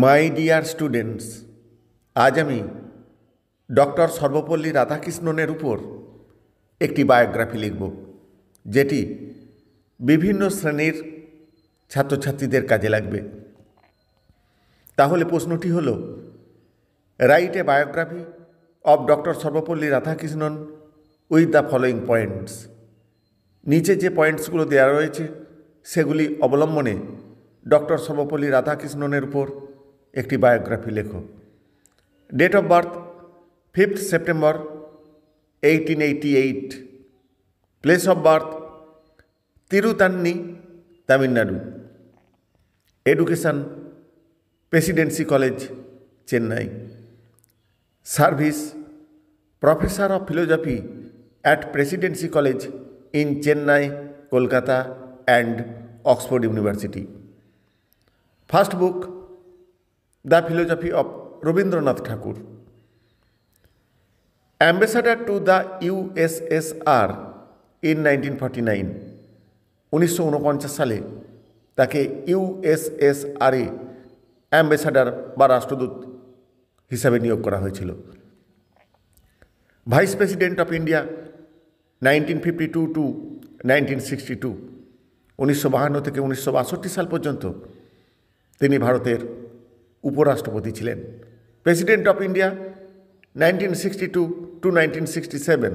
My dear students, আজ আমি doctor Sarvepalli রাধাকৃষ্ণনের উপর একটি বায়োগ্রাফি লিখব, যেটি বিভিন্ন শ্রেণীর ছাত্রছাত্রীদের কাজে লাগবে। তাহলে প্রশ্নটি হল, write a biography of doctor Sarvepalli Radhakrishnan with the following points. নিচে যে পয়েন্টসগুলো দেওয়া রয়েছে সেগুলি অবলম্বনে ডক্টর সর্বপল্লী রাধাকৃষ্ণনের উপর একটি বায়োগ্রাফি লেখো। Date of birth 5th September 1888। Place of birth Tiruttani, Tamil Nadu. Education Presidency College, Chennai. Service professor of philosophy at Presidency College in Chennai, Kolkata and Oxford University. First book the philosophy of Rabindranath Thakur. Ambassador to the USSR in 1949। 1949 সালে তাকে USSR-এ ambassador বা রাষ্ট্রদূত হিসাবে নিয়োগ করা হয়েছিল। Vice president of India 1952 to 1962। 1952 থেকে 1962 সাল পর্যন্ত তিনি ভারতের উপরাষ্ট্রপতি ছিলেন। President of India 1962 to 1967।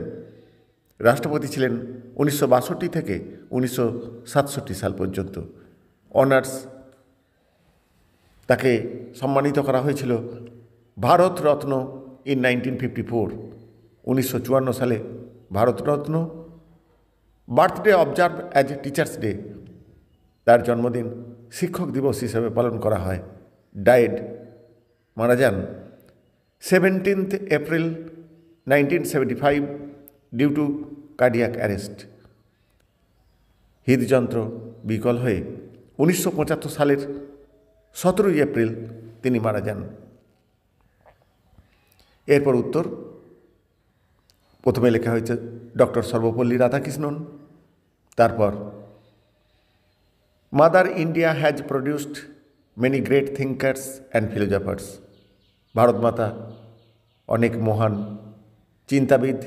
রাষ্ট্রপতি ছিলেন 1962 থেকে 1967 সাল পর্যন্ত। অনার্স তাকে সম্মানিত করা হয়েছিল ভারত রত্ন ইন 1954। 1954 সালে Bharat Ratna. Birthday observe as a teachers day, তার জন্মদিন শিক্ষক দিবস হিসেবে পালন করা হয়। ডায়েড, মারা যান 17th April 1975 due to cardiac arrest. হৃদযন্ত্র বিকল হয়ে 1975 সালের 17 এপ্রিল তিনি মারা যান। এরপর উত্তর প্রথমে লেখা হয়েছে ডক্টর সর্বপল্লী রাধাকৃষ্ণন। তারপর mother India has produced many great thinkers and philosophers. Bharat মাতা অনেক মহান চিন্তাবিদ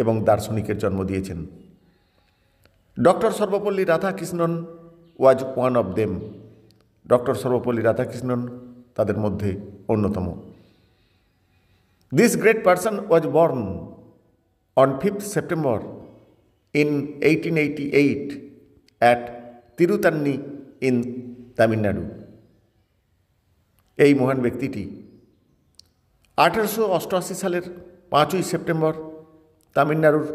এবং দার্শনিকের জন্ম দিয়েছেন। Doctor Sarvepalli Radhakrishnan was one of them. Doctor Sarvepalli Radhakrishnan তাদের মধ্যে অন্যতম। This great person was born on 5th September in 1888 at Tiruttani in Tamil Nadu. এই মহান ব্যক্তিটি 1888 সালের 5ই সেপ্টেম্বর তামিলনাড়ুর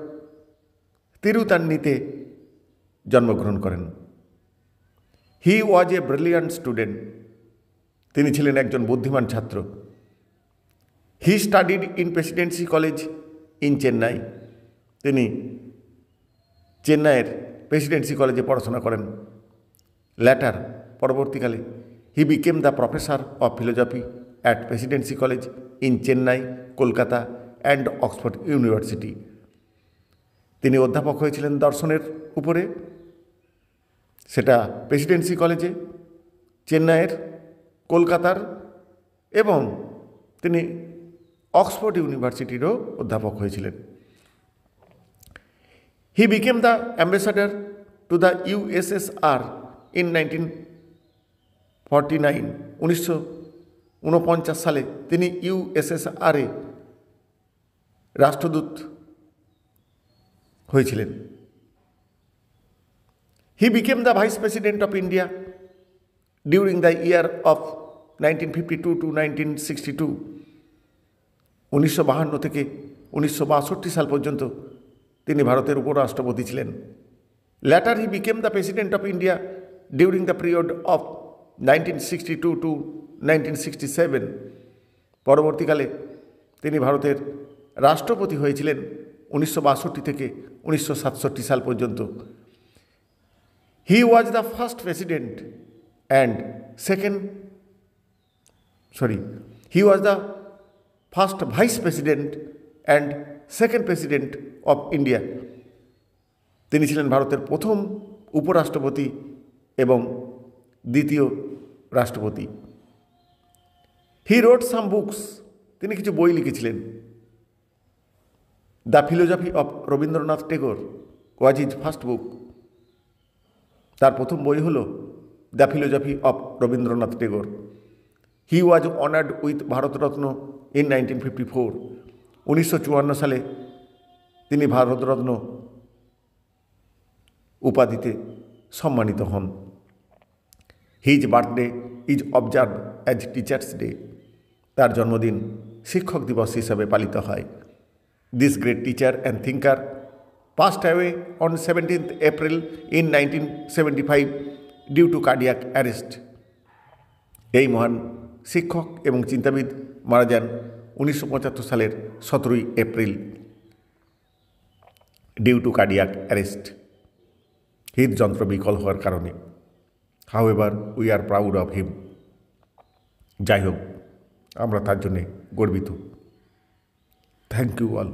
তিরুতান্নিতে জন্মগ্রহণ করেন। হি ওয়াজ এ ব্রিলিয়ান্ট স্টুডেন্ট। তিনি ছিলেন একজন বুদ্ধিমান ছাত্র। হি studied in Presidency College in Chennai. তিনি চেন্নাইয়ের প্রেসিডেন্সি কলেজে পড়াশোনা করেন। ল্যাটার, পরবর্তীকালে হি became the professor of philosophy at Presidency College in Chennai, Kolkata and Oxford university. তিনি অধ্যাপক হয়েছিলেন দর্শনের উপরে, সেটা প্রেসিডেন্সি কলেজে, চেন্নাইয়ের, কলকাতার এবং তিনি অক্সফোর্ড ইউনিভার্সিটিরও অধ্যাপক হয়েছিলেন। He became the ambassador to the USSR in 1949। 1949 সালে তিনি USSR-এ রাষ্ট্রদূত হয়েছিলেন। He became the vice president of India during the year of 1952 to 1962। 1952 থেকে 1962 সাল পর্যন্ত তিনি ভারতের উপরাষ্ট্রপতি ছিলেন। Later he became the president of India during the period of 1962 to 1967। পরবর্তীকালে তিনি ভারতের রাষ্ট্রপতি হয়েছিলেন 1962 থেকে 1967 সাল পর্যন্ত। He was the first president and he was the first vice president and second president of India. তিনি ছিলেন ভারতের প্রথম উপরাষ্ট্রপতি এবং দ্বিতীয় রাষ্ট্রপতি। হি রোড সাম বুকস, তিনি কিছু বই লিখেছিলেন। The philosophy of Rabindranath Tagore was his first book. তার প্রথম বই হল the philosophy of Rabindranath Tagore. He was honoured with Bharat Ratna in 1954। 1954 সালে তিনি ভারতরত্ন উপাধিতে সম্মানিত হন। His birthday is observe as teachers day, তার জন্মদিন শিক্ষক দিবস হিসাবে পালিত হয়। This great teacher and thinker passed away on 17th April in 1975 due to cardiac arrest। এই মহান শিক্ষক এবং চিন্তাবিদ মারা যান 1975 সালের 17ই April due to cardiac arrest, হৃদযন্ত্র বিকল হওয়ার কারণে। However we are proud of him. যাই হোক, আমরা তার জন্যে গর্বিত। Thank you all.